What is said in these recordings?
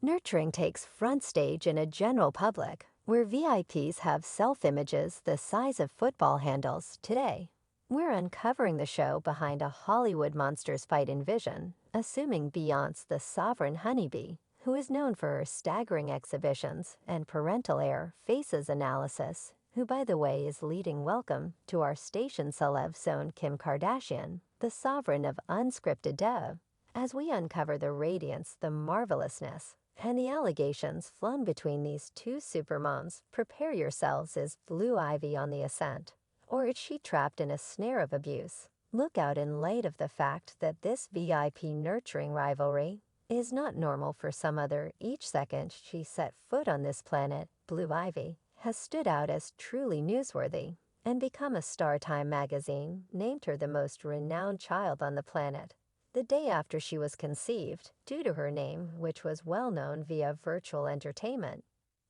Nurturing takes front stage in a general public, where VIPs have self-images the size of football handles today. We're uncovering the show behind a Hollywood monster's fight in vision, assuming Beyonce the sovereign honeybee, who is known for her staggering exhibitions and parental air faces analysis, who by the way is leading welcome to our station celeb zone Kim Kardashian, the sovereign of unscripted dev. As we uncover the radiance, the marvelousness, and the allegations flung between these two supermoms, prepare yourselves. Is Blue Ivy on the ascent? Or is she trapped in a snare of abuse? Look out in light of the fact that this VIP nurturing rivalry is not normal for some other. Each second she set foot on this planet, Blue Ivy has stood out as truly newsworthy and become a star. Time magazine named her the most renowned child on the planet the day after she was conceived, due to her name, which was well known via virtual entertainment.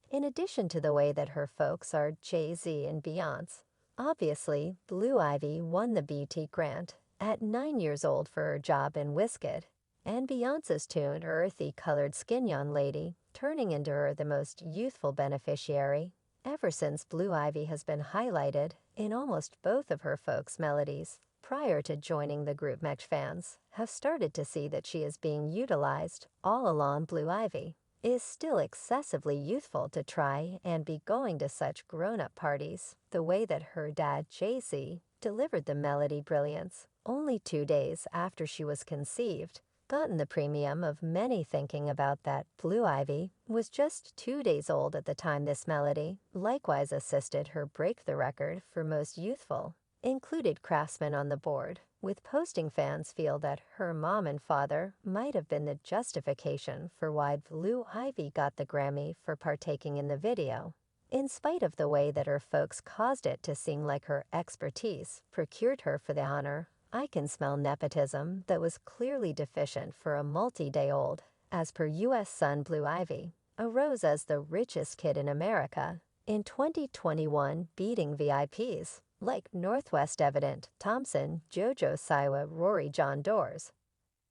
In addition to the way that her folks are Jay-Z and Beyonce, obviously, Blue Ivy won the BT grant at 9 years old for her job in Wisked, and Beyonce's tune earthy colored skin young lady, turning into her the most youthful beneficiary. Ever since Blue Ivy has been highlighted in almost both of her folks' melodies. Prior to joining the group, Mech fans have started to see that she is being utilized all along. Blue Ivy is still excessively youthful to try and be going to such grown-up parties the way that her dad Jay-Z delivered the melody brilliance only 2 days after she was conceived, gotten the premium of many thinking about that. Blue Ivy was just 2 days old at the time this melody likewise assisted her break the record for most youthful included craftsmen on the board, with posting fans feel that her mom and father might have been the justification for why Blue Ivy got the Grammy for partaking in the video. In spite of the way that her folks caused it to seem like her expertise procured her for the honor, I can smell nepotism that was clearly deficient for a multi-day-old. As per U.S. Sun, Blue Ivy arose as the richest kid in America in 2021, beating VIPs like Northwest Evident, Thompson, JoJo Siwa, Rory John Doors,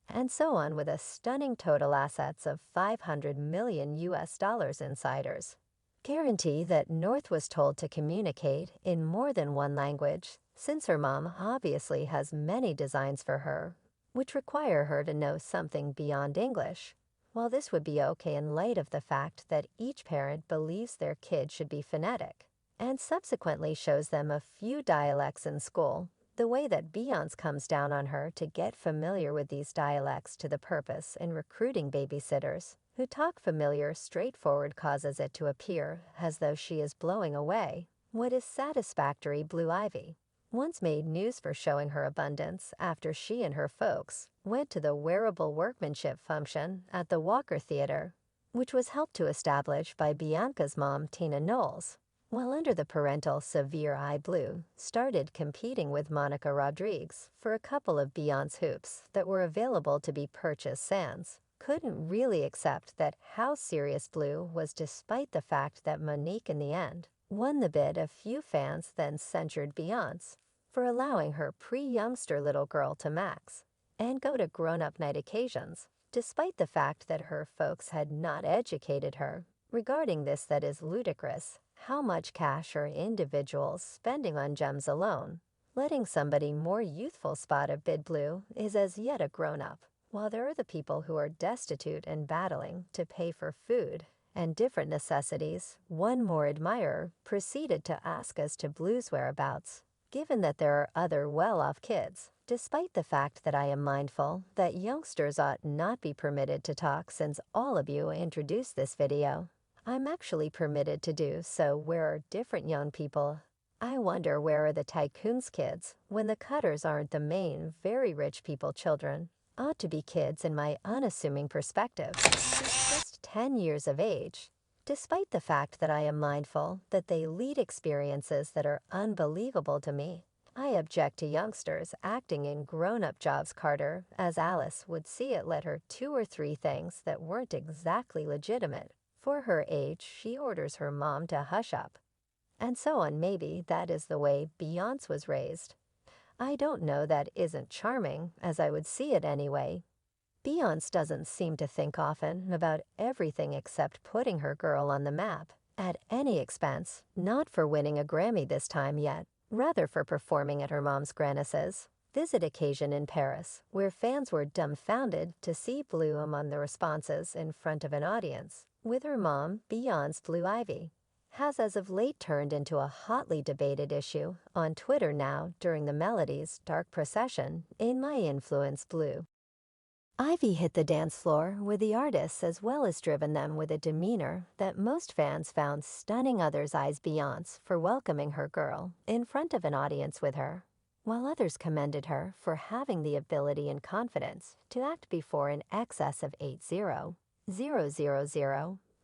and so on, with a stunning total assets of $500 million US dollars. Insiders guarantee that North was told to communicate in more than one language, since her mom obviously has many designs for her, which require her to know something beyond English. While this would be okay in light of the fact that each parent believes their kid should be phonetic, and subsequently shows them a few dialects in school, the way that Beyonce comes down on her to get familiar with these dialects to the purpose in recruiting babysitters who talk familiar, straightforward causes it to appear as though she is blowing away what is satisfactory. Blue Ivy once made news for showing her abundance after she and her folks went to the wearable workmanship function at the Walker Theater, which was helped to establish by Bianca's mom, Tina Knowles. While under the parental severe eye, Blue started competing with Monica Rodriguez for a couple of Beyonce hoops that were available to be purchased. Sans couldn't really accept that how serious Blue was, despite the fact that Monique in the end won the bid. A few fans then censured Beyonce for allowing her pre-youngster little girl to max and go to grown-up night occasions, despite the fact that her folks had not educated her regarding this. That is ludicrous. How much cash are individuals spending on gems alone? Letting somebody more youthful spot a bid. Blue is as yet a grown-up, while there are the people who are destitute and battling to pay for food and different necessities. One more admirer proceeded to ask as to Blue's whereabouts, given that there are other well-off kids, despite the fact that I am mindful that youngsters ought not be permitted to talk. Since all of you introduced this video, I'm actually permitted to do so. Where are different young people? I wonder where are the tycoons' kids when the cutters aren't the main very rich people children? Ought to be kids in my unassuming perspective, just 10 years of age, despite the fact that I am mindful that they lead experiences that are unbelievable to me. I object to youngsters acting in grown-up jobs. Carter, as Alice would see it, let her 2 or 3 things that weren't exactly legitimate. For her age, she orders her mom to hush up, and so on. Maybe that is the way Beyonce was raised. I don't know. That isn't charming, as I would see it anyway. Beyonce doesn't seem to think often about everything except putting her girl on the map, at any expense, not for winning a Grammy this time yet, rather for performing at her mom's Grannis's visit occasion in Paris, where fans were dumbfounded to see Blue among the responses in front of an audience, with her mom, Beyonce's Blue Ivy, has as of late turned into a hotly debated issue on Twitter now during the Melody's Dark Procession in My Influence Blue. Ivy hit the dance floor with the artists as well as driven them with a demeanor that most fans found stunning. Others eyes Beyonce for welcoming her girl in front of an audience with her, while others commended her for having the ability and confidence to act before an excess of 80,000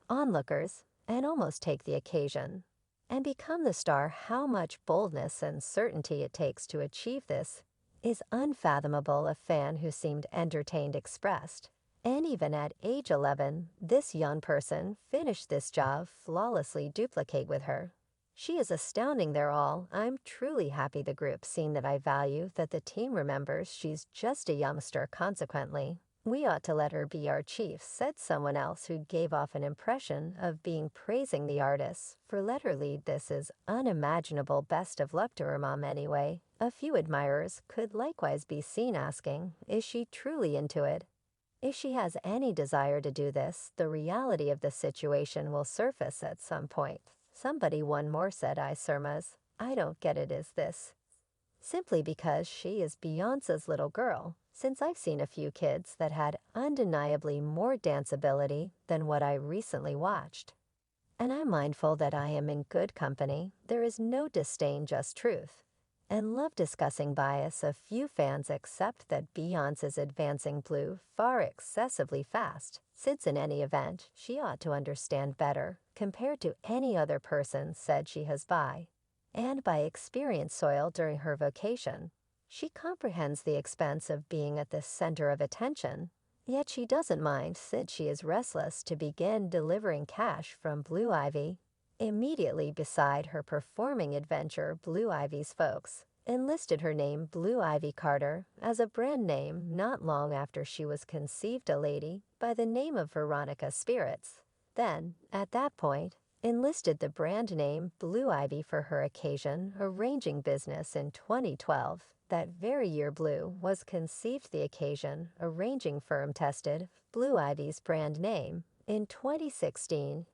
onlookers and almost take the occasion and become the star. How much boldness and certainty it takes to achieve this is unfathomable, a fan who seemed entertained expressed. And even at age 11, this young person finished this job flawlessly duplicate with her. She is astounding. They're all, I'm truly happy the group seen that I value that the team remembers she's just a youngster. Consequently, we ought to let her be our chief, said someone else who gave off an impression of being praising the artists for let her lead. This is unimaginable. Best of luck to her mom anyway. A few admirers could likewise be seen asking, is she truly into it? If she has any desire to do this, the reality of the situation will surface at some point. Somebody one more said, I surmise, I don't get it, is this simply because she is Beyonce's little girl, since I've seen a few kids that had undeniably more dance ability than what I recently watched. And I'm mindful that I am in good company. There is no disdain, just truth. And love discussing bias. A few fans accept that Beyonce is advancing Blue far excessively fast, since in any event she ought to understand better compared to any other person, said she has by experience soil during her vocation. She comprehends the expense of being at the center of attention, yet she doesn't mind since she is restless to begin delivering cash from Blue Ivy. Immediately beside her performing adventure, Blue Ivy's folks enlisted her name, Blue Ivy Carter, as a brand name not long after she was conceived. A lady by the name of Veronica Spirits then, at that point, enlisted the brand name Blue Ivy for her occasion arranging business in 2012. That very year Blue was conceived. The occasion arranging firm tested Blue Ivy's brand name in 2016.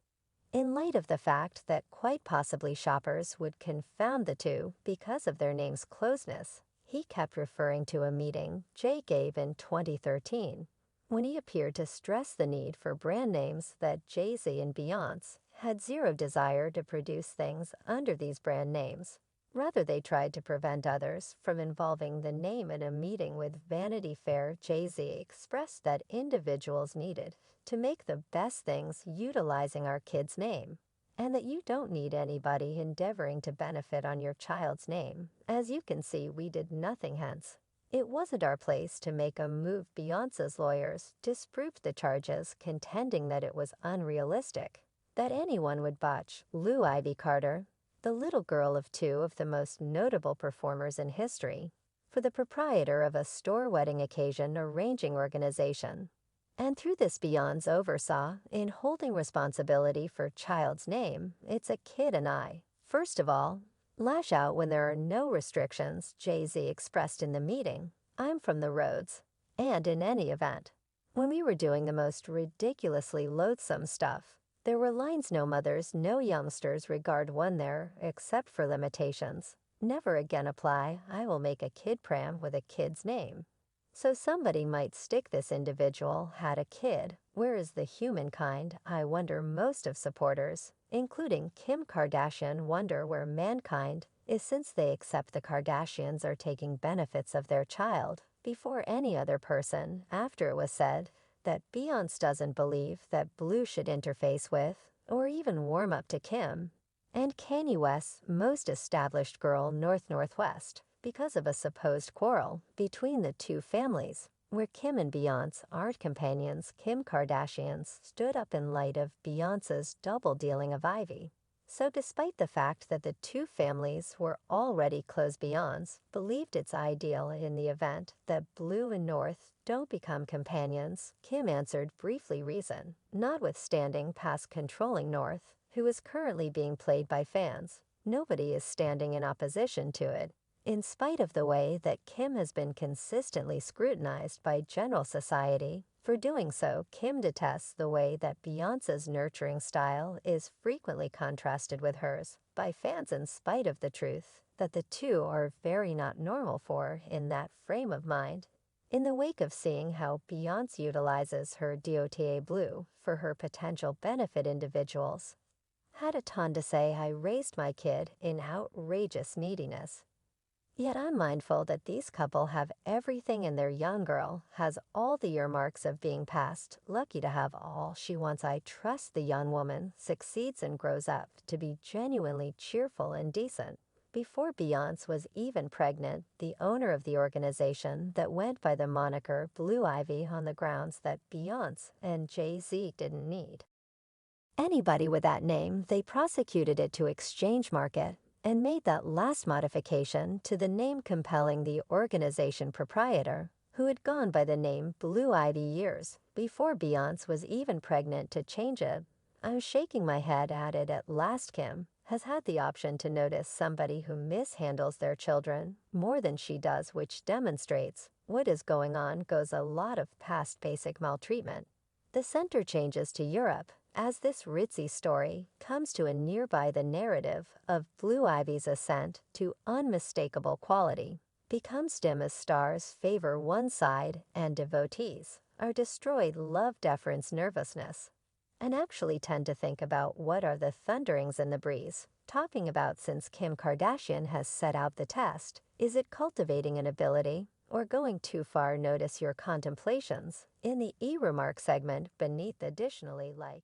In light of the fact that quite possibly shoppers would confound the two because of their name's closeness, he kept referring to a meeting Jay gave in 2013, when he appeared to stress the need for brand names, that Jay-Z and Beyonce had zero desire to produce things under these brand names. Rather, they tried to prevent others from involving the name. In a meeting with Vanity Fair, Jay-Z expressed that individuals needed to make the best things utilizing our kid's name, and that you don't need anybody endeavoring to benefit on your child's name. As you can see, we did nothing, hence it wasn't our place to make a move. Beyonce's lawyers disproved the charges, contending that it was unrealistic that anyone would botch Blue Ivy Carter, the little girl of two of the most notable performers in history, for the proprietor of a store wedding occasion arranging organization. And through this, Beyonce oversaw in holding responsibility for child's name. It's a kid and I, first of all, lash out when there are no restrictions, Jay-Z expressed in the meeting. I'm from the roads. And in any event, when we were doing the most ridiculously loathsome stuff, there were lines, no mothers, no youngsters regard one there, except for limitations. Never again apply. I will make a kid pram with a kid's name. So somebody might stick this individual had a kid. Where is the humankind? I wonder. Most of supporters, including Kim Kardashian, wonder where mankind is, since they accept the Kardashians are taking benefits of their child before any other person. After it was said that Beyonce doesn't believe that Blue should interface with or even warm up to Kim and Kanye West's most established girl, Northwest, because of a supposed quarrel between the two families, where Kim and Beyonce aren't companions. Kim Kardashian stood up in light of Beyonce's double dealing of Ivy, So despite the fact that the two families were already close beyonds, believed it's ideal in the event that Blue and North don't become companions, Kim answered briefly reason, notwithstanding past controlling North, who is currently being played by fans. Nobody is standing in opposition to it. In spite of the way that Kim has been consistently scrutinized by general society, for doing so, Kim detests the way that Beyonce's nurturing style is frequently contrasted with hers by fans in spite of the truth that the two are very not normal for in that frame of mind. In the wake of seeing how Beyonce utilizes her DOTA Blue for her potential benefit individuals, had a ton to say I raised my kid in outrageous neediness. Yet I'm mindful that these couple have everything and their young girl has all the earmarks of being past, lucky to have all she wants. I trust the young woman succeeds and grows up to be genuinely cheerful and decent. Before Beyonce was even pregnant, the owner of the organization that went by the moniker Blue Ivy on the grounds that Beyonce and Jay-Z didn't need anybody with that name, they prosecuted it to exchange market and made that last modification to the name compelling the organization proprietor, who had gone by the name Blue Ivy years before Beyonce was even pregnant, to change it. I'm shaking my head at it at last. Kim has had the option to notice somebody who mishandles their children more than she does, which demonstrates what is going on goes a lot of past basic maltreatment. The center changes to Europe as this ritzy story comes to a nearby. The narrative of Blue Ivy's ascent to unmistakable quality becomes dim as stars favor one side and devotees are destroyed love deference nervousness, and actually tend to think about what are the thunderings in the breeze talking about since Kim Kardashian has set out the test. Is it cultivating an ability or going too far? Notice your contemplations in the e-remark segment beneath. Additionally, like